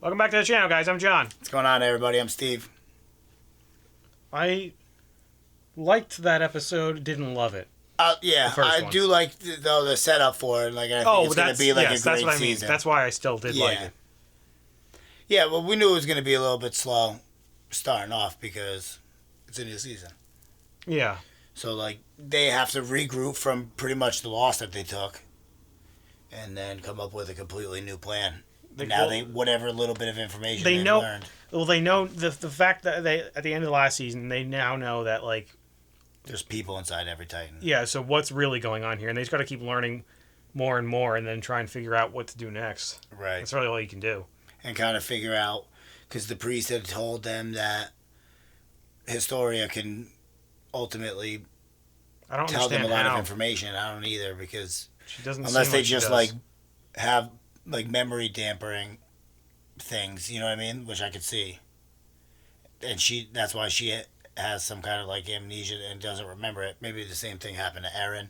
Welcome back to the channel, guys. I'm John. What's going on, everybody? I'm Steve. I liked that episode, didn't love it. Yeah, I do like the setup for it. Like, I think it's going to be like a great season. That's why I still did like it. Yeah, well, we knew it was going to be a little bit slow starting off because it's a new season. Yeah. So, like, they have to regroup from pretty much the loss that they took and then come up with a completely new plan. Whatever little bit of information they've learned. Well, they know the fact that they, at the end of the last season, they now know that, like... There's people inside every Titan. Yeah, so what's really going on here? And they just got to keep learning more and more and then try and figure out what to do next. Right. That's really all you can do. And kind of figure out... Because the priest had told them that Historia can ultimately tell them a lot of information. I don't either, because... She doesn't unless they just, like, have... like memory dampering things, you know what I mean? Which I could see. And that's why she has some kind of like amnesia and doesn't remember it. Maybe the same thing happened to Eren,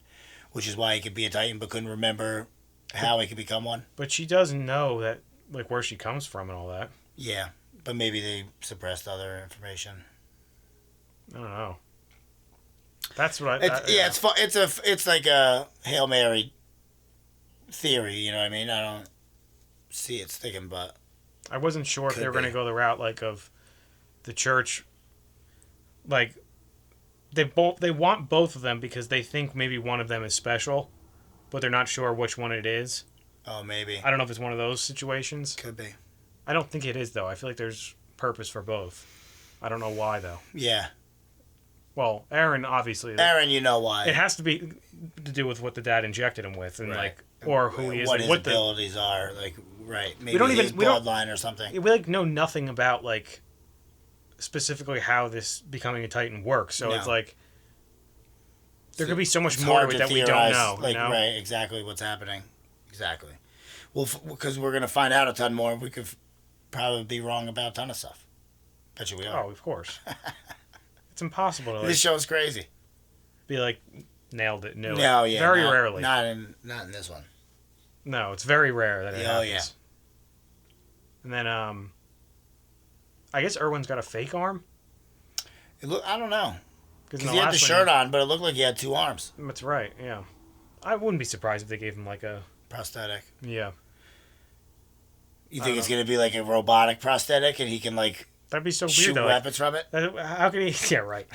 which is why he could be a Titan but couldn't remember how he could become one. But she does know that, like, where she comes from and all that. Yeah, but maybe they suppressed other information. I don't know. That's what it's like a Hail Mary theory, you know what I mean? I don't see it sticking, but I wasn't sure if they were going to go the route like of the church. Like they want both of them because they think maybe one of them is special, but they're not sure which one it is. Oh, maybe. I don't know if it's one of those situations. Could be. I don't think it is though. I feel like there's purpose for both. I don't know why though. Yeah. Well, Eren obviously. Eren, you know why? It has to be to do with what the dad injected him with, and like, or who he is, what like, his abilities are, like, right? Maybe we don't his bloodline or something. We like know nothing about like specifically how this becoming a Titan works. So it's like there could be so much more to it that we don't know. Like, you know? right? Exactly what's happening. Exactly. Well, because we're gonna find out a ton more. We could probably be wrong about a ton of stuff. Bet you we are. Oh, of course. It's impossible to. Like, this show's crazy. Be like nailed it. No, yeah. Very rarely. Not in this one. No, it's very rare that it happens. Oh yeah. And then I guess Erwin's got a fake arm. I don't know. Because he had the shirt shirt on, but it looked like he had two arms. That's right. Yeah. I wouldn't be surprised if they gave him like a prosthetic. Yeah. You think it's gonna be like a robotic prosthetic, and he can like? That'd be so weird. Shoot though. weapons from it. How can he? Yeah, right.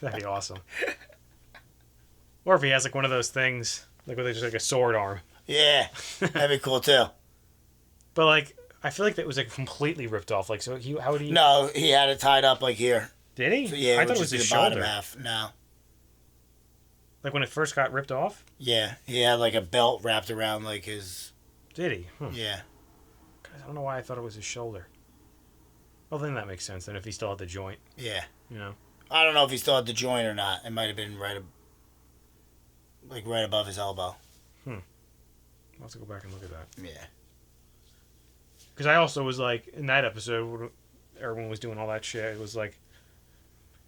That'd be awesome. Or if he has like one of those things, like where there's like a sword arm. Yeah, that'd be cool too. But like, I feel like that was like completely ripped off. Like, so how would he? No, he had it tied up like here. Did he? So, yeah, I thought it was his bottom shoulder. half. No. Like when it first got ripped off. Yeah, he had like a belt wrapped around like his. Did he? Yeah. I don't know why I thought it was his shoulder. Well, then that makes sense. Then if he still had the joint. Yeah. You know. I don't know if he still had the joint or not. It might have been right above his elbow. I'll have to go back and look at that. Yeah. Because I also was like, in that episode, when everyone was doing all that shit, it was like,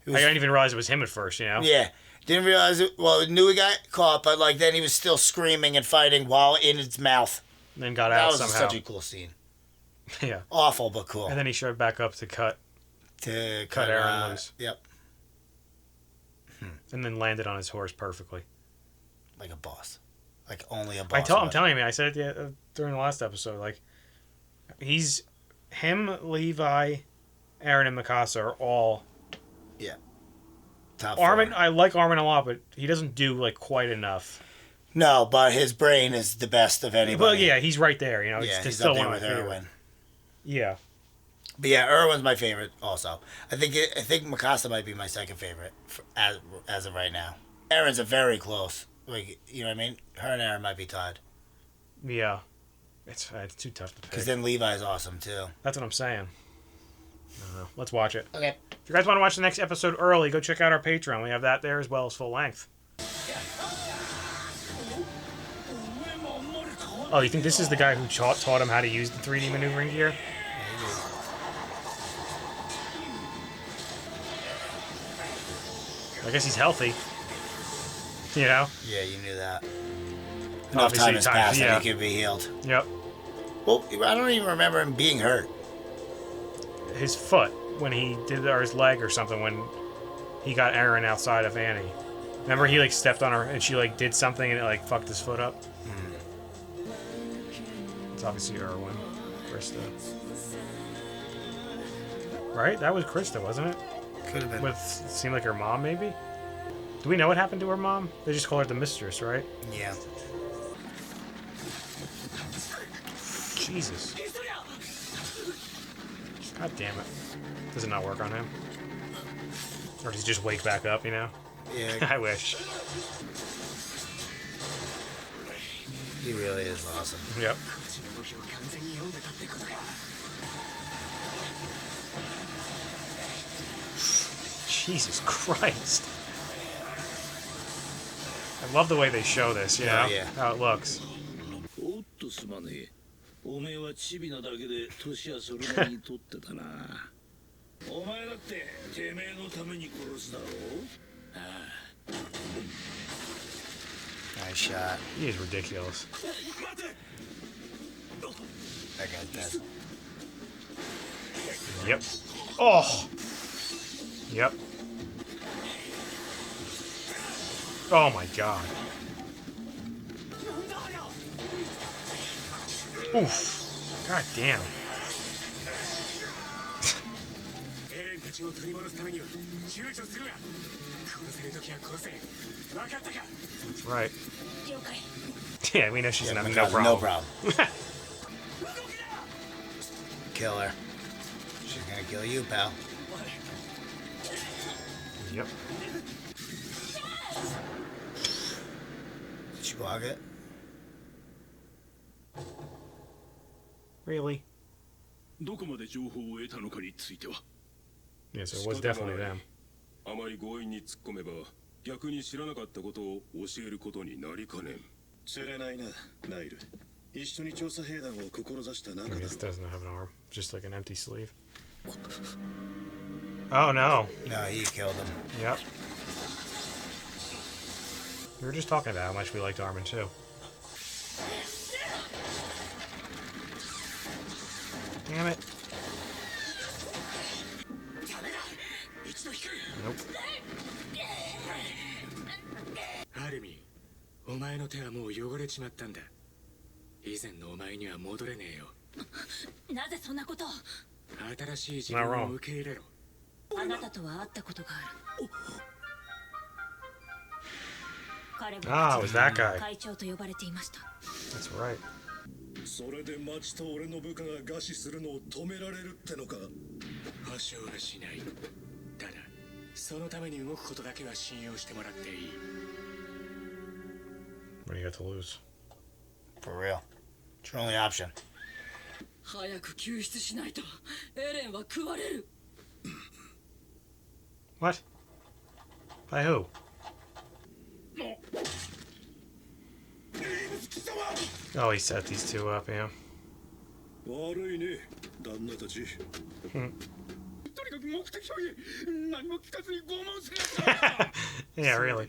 I didn't even realize it was him at first, you know? Yeah. Didn't realize it. Well, knew he got caught, but like then he was still screaming and fighting while in its mouth. And then got out somehow. That was such a cool scene. Yeah. Awful, but cool. And then he showed back up to cut Eren loose. Yep. And then landed on his horse perfectly. Like a boss. Like only a boss. I'm telling you, I said it during the last episode. Like, him, Levi, Eren, and Mikasa are all. Yeah. Top Armin, 4. I like Armin a lot, but he doesn't do like quite enough. No, but his brain is the best of anybody. Well, yeah, he's right there. You know, yeah, it's he's still up there one with of my favorite. Erwin. Yeah. But yeah, Erwin's my favorite also. I think Mikasa might be my second favorite as of right now. Eren's a very close. Like, you know what I mean? Her and Eren might be tied. Yeah. It's too tough to pick. Because then Levi's awesome too. That's what I'm saying. Let's watch it. Okay. If you guys want to watch the next episode early, go check out our Patreon. We have that there as well as full length. Oh, you think this is the guy who taught him how to use the 3D maneuvering gear? I guess he's healthy. You know? Yeah, you knew that. Enough time has passed and he could be healed. Yep. Well, I don't even remember him being hurt. His foot when he did, or his leg or something when he got Aaron outside of Annie. Remember he like stepped on her and she like did something and it like fucked his foot up. It's obviously Erwin, Krista. Right? That was Krista, wasn't it? Could have been. With seemed like her mom, maybe. Do we know what happened to her mom? They just call her the mistress, right? Yeah. Jesus. God damn it. Does it not work on him? Or does he just wake back up, you know? Yeah. I wish. He really is awesome. Yep. Jesus Christ. I love the way they show this, you know? Yeah. How it looks. おめえはチビなだけで年はそれなりに取ってたな。お前だっててめえのために殺すだろう。Nice shot. He is ridiculous. That guy's dead. Yep. Oh! Yep. Oh my god. Oof. God damn. That's right. Yeah, we know she's gonna have no problem. No problem. Kill her. She's gonna kill you, pal. Yep. Did she block it? Really? どこまで情報を得たのかについては。Yes, it was definitely them. あまり強引に突っ込めば逆に知らなかったことを教えることになりかねん。釣れないな、ナイル。一緒に調査兵団を志した仲だろ。This doesn't have an arm, just like an empty sleeve. Oh no. No, he killed him. Yep. We were just talking about how much we liked Armin too. Damn it. Nope. アルミン、お前の手はもう汚れちまったんだ。以前のお前には戻れねえよ。なぜそんなことを？新しい自分を受け入れろ。あなたとは会ったことがある。彼は Ah, it was that guy. 会長と呼ばれていました。That's right. それで町と俺の部下が餓死するのを止められるってのか。保証はしない。ただ、そのために動くことだけは信用してもらっていい。What do you got to lose? For real. It's your only option. 早く救出しないとエレンは食われる。What? By who? Oh, he set these two up, yeah. 悪いね、旦那たち。とにかく目的を言え。何も聞かずに拷問するやつだ。 Yeah, really.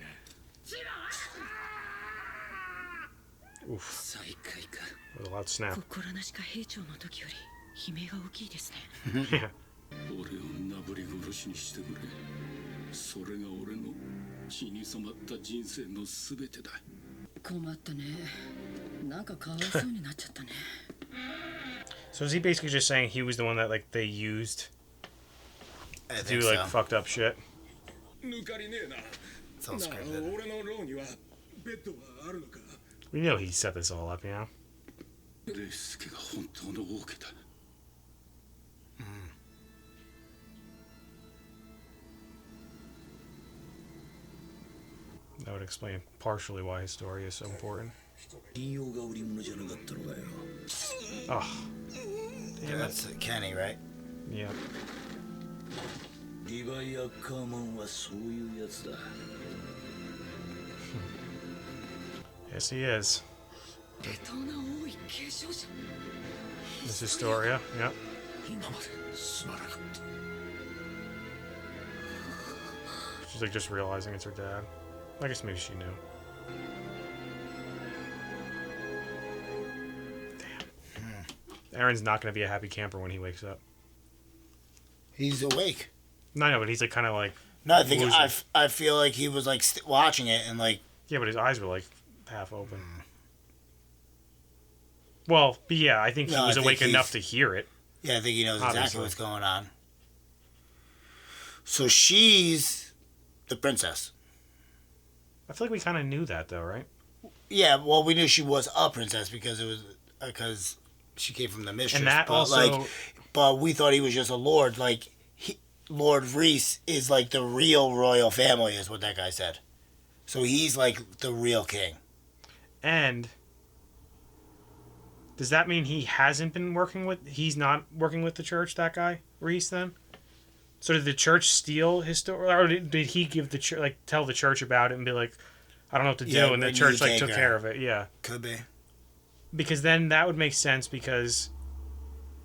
Oof. 再開か。 With a loud snap. 心なしか兵長の時より悲鳴が大きいですね。Yeah. 俺をなぶり殺しにしてくれ。それが俺の血に染まった人生のすべてだ。困ったね。なんかかわいそうになっちゃったね。So is he basically just saying he was the one that like they used I to think do like so. fucked up shit? 抜かりねえな。 It's all なあ、 scripted. 俺の牢にはベッドはあるのか。 We know he set this all up, you know? レイスケが本当の王家だ。That would explain partially why his story is so important. 信用が売り物じゃなかったのかよ。 Oh, Yeah, that's Kenny, right? yeah. リヴァイア・カーマンはそういうやつだ。 Yes, he is. レトな王位継承者。 This is Historia, yep. 今まですまなかった。 She's like just realizing it's her dad. I guess maybe she knew. Damn. Aaron's not going to be a happy camper when he wakes up. He's awake. No, but he's like kind of like. No, I think I feel like he was like watching it and like. Yeah, but his eyes were like half open. Well, but yeah, I think he was awake enough to hear it. Yeah, I think he knows exactly what's going on. So she's the princess. I feel like we kind of knew that though, right? Yeah, well, we knew she was a princess because she came from the mistress. And that but also, but we thought he was just a lord. Like Lord Rhys is like the real royal family, is what that guy said. So he's like the real king. And does that mean he's not working with the church? That guy Rhys then. So did the church steal his story, or did he give the church tell the church about it and be like, I don't know what to do, and the church took care of it? Yeah, could be. Because then that would make sense, because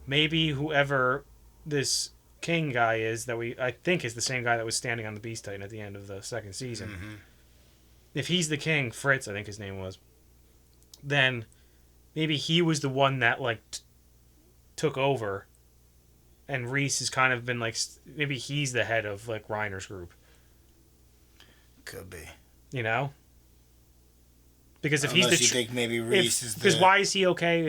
maybe whoever this king guy is I think is the same guy that was standing on the Beast Titan at the end of the second season. Mm-hmm. If he's the king, Fritz, I think his name was, then maybe he was the one that took over. And Rhys has kind of been maybe he's the head of Reiner's group. Could be. You know? Because if Unless you think maybe Rhys is because why is he okay?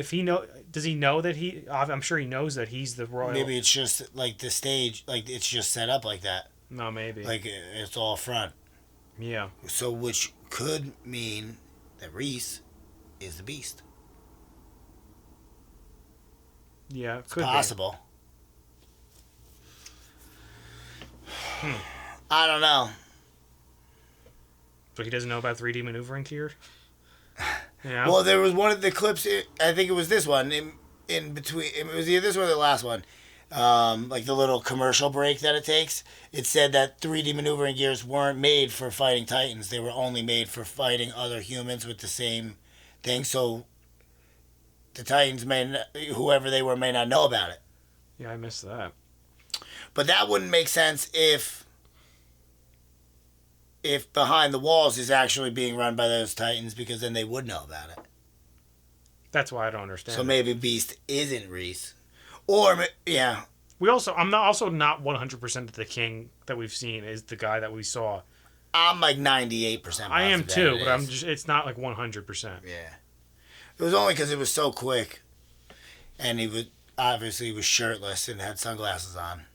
Does he know that I'm sure he knows that he's the royal. Maybe it's just like the stage, like it's just set up like that. No, maybe. Like it's all front. Yeah. So which could mean that Rhys is the Beast. Yeah, it's possible. I don't know. So he doesn't know about 3D maneuvering gear? Yeah. Well, there was one of the clips, I think it was this one, in between, it was either this one or the last one, like the little commercial break that it takes. It said that 3D maneuvering gears weren't made for fighting Titans. They were only made for fighting other humans with the same thing. So the Titans, whoever they were, may not know about it. Yeah, I missed that. But that wouldn't make sense if Behind the Walls is actually being run by those Titans, because then they would know about it. That's why I don't understand. So maybe Beast isn't Rhys. Or, yeah. I'm not 100% that the king that we've seen is the guy that we saw. I'm like 98%. I am too, but it's not like 100%. Yeah. It was only because it was so quick. And he was shirtless and had sunglasses on.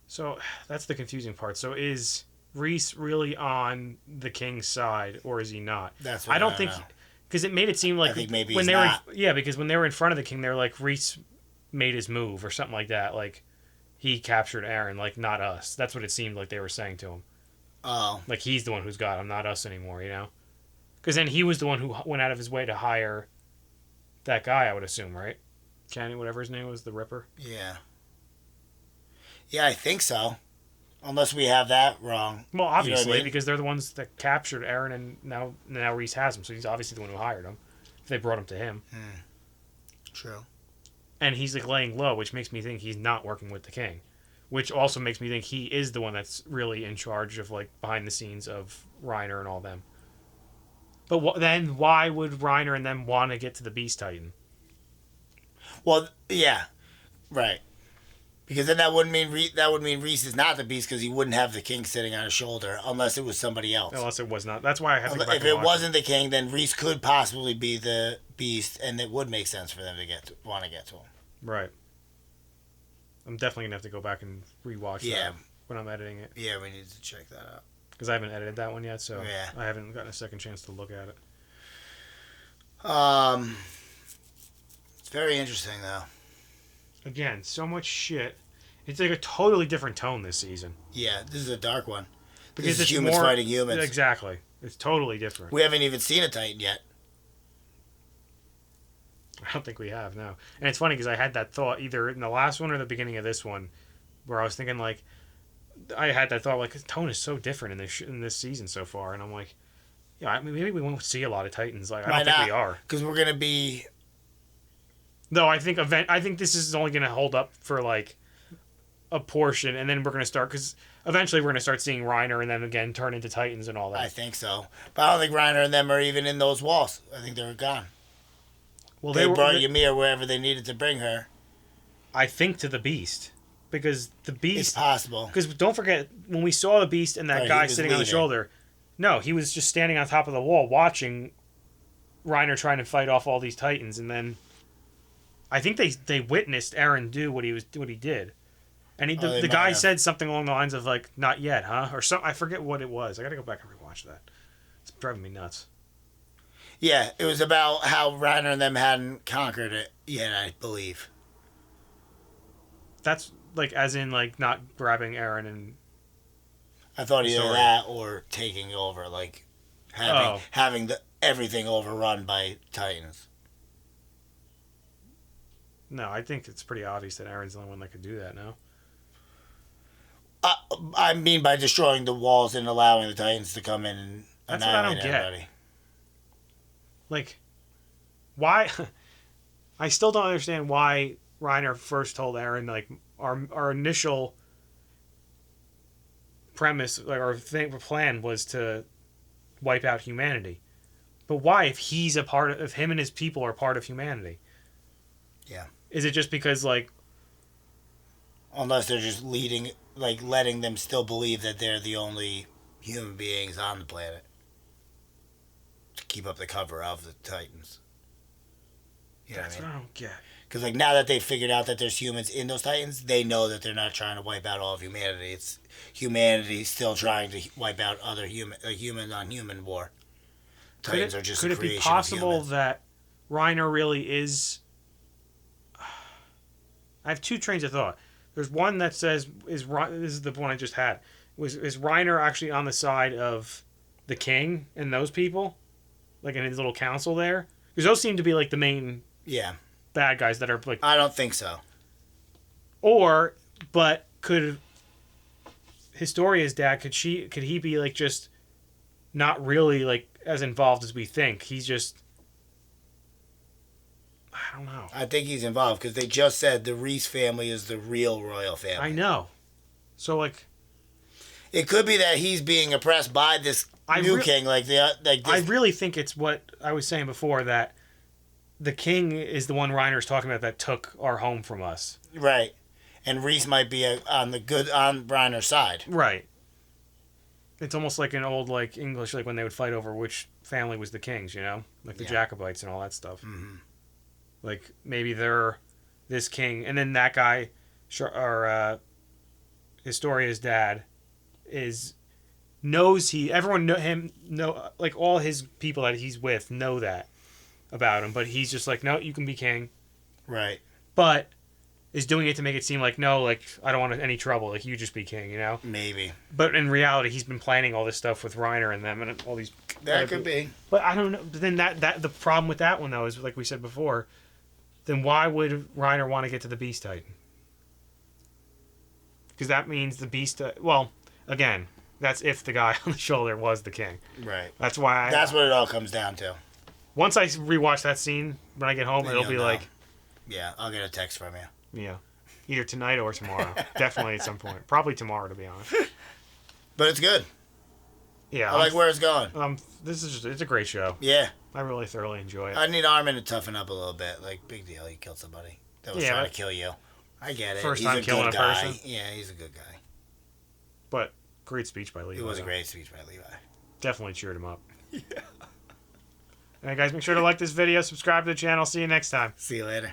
So that's the confusing part. So is Rhys really on the king's side, or is he not? That's what I don't think, because it made it seem like I think maybe when he's not. because when they were in front of the king, they were like, Rhys made his move or something like that. Like he captured Aaron, like not us. That's what it seemed like they were saying to him. Oh, like he's the one who's got him, not us anymore. You know, because then he was the one who went out of his way to hire that guy. I would assume, right? Kenny, whatever his name was, the Ripper. Yeah. Yeah, I think so. Unless we have that wrong. Well, obviously, because they're the ones that captured Aaron, and now Rhys has him, so he's obviously the one who hired him. If they brought him to him. True. And he's laying low, which makes me think he's not working with the king. Which also makes me think he is the one that's really in charge of, behind the scenes of Reiner and all them. But then why would Reiner and them want to get to the Beast Titan? Well, yeah. Right. Because then that would mean Rhys is not the Beast, because he wouldn't have the king sitting on his shoulder unless it was somebody else. Unless it was not. That's why I have to go back If it wasn't the king, then Rhys could possibly be the Beast, and it would make sense for them to want to get to him. Right. I'm definitely gonna have to go back and rewatch that when I'm editing it. Yeah, we need to check that out. Because I haven't edited that one yet, so I haven't gotten a second chance to look at it. It's very interesting though. Again, so much shit. It's like a totally different tone this season. Yeah, this is a dark one. Because it's humans fighting humans. Exactly. It's totally different. We haven't even seen a Titan yet. I don't think we have, no. And it's funny because I had that thought either in the last one or the beginning of this one, where I was thinking I had that thought the tone is so different in this season so far, and I'm like, yeah, maybe we won't see a lot of Titans. I don't think we are, because we're gonna be. No, I think this is only gonna hold up for a portion, and then we're gonna start because eventually we're gonna start seeing Reiner and then again turn into Titans and all that. I think so, but I don't think Reiner and them are even in those walls. I think they're gone. Well, they brought Ymir wherever they needed to bring her. I think to the Beast. Because the Beast... It's possible. Because don't forget, when we saw the Beast and that guy sitting on the shoulder... No, he was just standing on top of the wall watching Reiner trying to fight off all these Titans, and then... I think they witnessed Eren do what he did. And the guy said something along the lines of, like, not yet, huh? Or something. I forget what it was. I gotta go back and rewatch that. It's driving me nuts. Yeah, it was about how Reiner and them hadn't conquered it yet, I believe. That's, like, as in, like, not grabbing Eren and... I thought either that or taking over, like, having everything overrun by Titans. No, I think it's pretty obvious that Eren's the only one that could do that, no? I mean by destroying the walls and allowing the Titans to come in and annihilate everybody. Get. Like, why... I still don't understand why Reiner first told Eren, like, our initial premise, like, our plan was to wipe out humanity. But why, if he's a part of... If him and his people are part of humanity? Yeah. Is it just because, like... Unless they're just letting them still believe that they're the only human beings on the planet to keep up the cover of the Titans. You know That's what I don't get. Because, like, now that they've figured out that there's humans in those Titans, they know that they're not trying to wipe out all of humanity. It's humanity still trying to wipe out other human-on-human war. Titans are just a creation of humans. Could it be possible that Reiner really is... I have two trains of thought. There's one that says, this is the one I just had, is Reiner actually on the side of the king and those people? Like in his little council there? Because those seem to be like the main bad guys that are like... I don't think so. But could Historia's dad, could he be like just not really like as involved as we think? He's just... I don't know. I think he's involved because they just said the Reese family is the real royal family. I know. So, like... It could be that he's being oppressed by this new king. I really think it's what I was saying before, that the king is the one Reiner's talking about that took our home from us. Right. And Reese might be on Reiner's side. Right. It's almost like an old, like, English, like when they would fight over which family was the king's, you know? Like the Jacobites and all that stuff. Mm-hmm. Like, maybe they're this king, and then that guy, or Historia's dad, like all his people that he's with know that about him, but he's just like, no, you can be king. Right. But is doing it to make it seem like, no, like, I don't want any trouble, like, you just be king, you know? Maybe. But in reality, he's been planning all this stuff with Reiner and them and all these... That could be. But I don't know, but then the problem with that one, though, is, like we said before... Then why would Reiner want to get to the Beast Titan? Because that means the Beast... well, again, that's if the guy on the shoulder was the king. Right. That's why That's what it all comes down to. Once I rewatch that scene, when I get home, it'll be like... Yeah, I'll get a text from you. Yeah. Either tonight or tomorrow. Definitely at some point. Probably tomorrow, to be honest. But it's good. Yeah. I like where it's going. It's a great show. Yeah. I really thoroughly enjoy it. I need Armin to toughen up a little bit. Like, big deal, he killed somebody that was trying to kill you. I get it. First time killing a person. Yeah, he's a good guy. But great speech by Levi. It was a great speech by Levi. Definitely cheered him up. Yeah. Alright guys, make sure to like this video, subscribe to the channel. See you next time. See you later.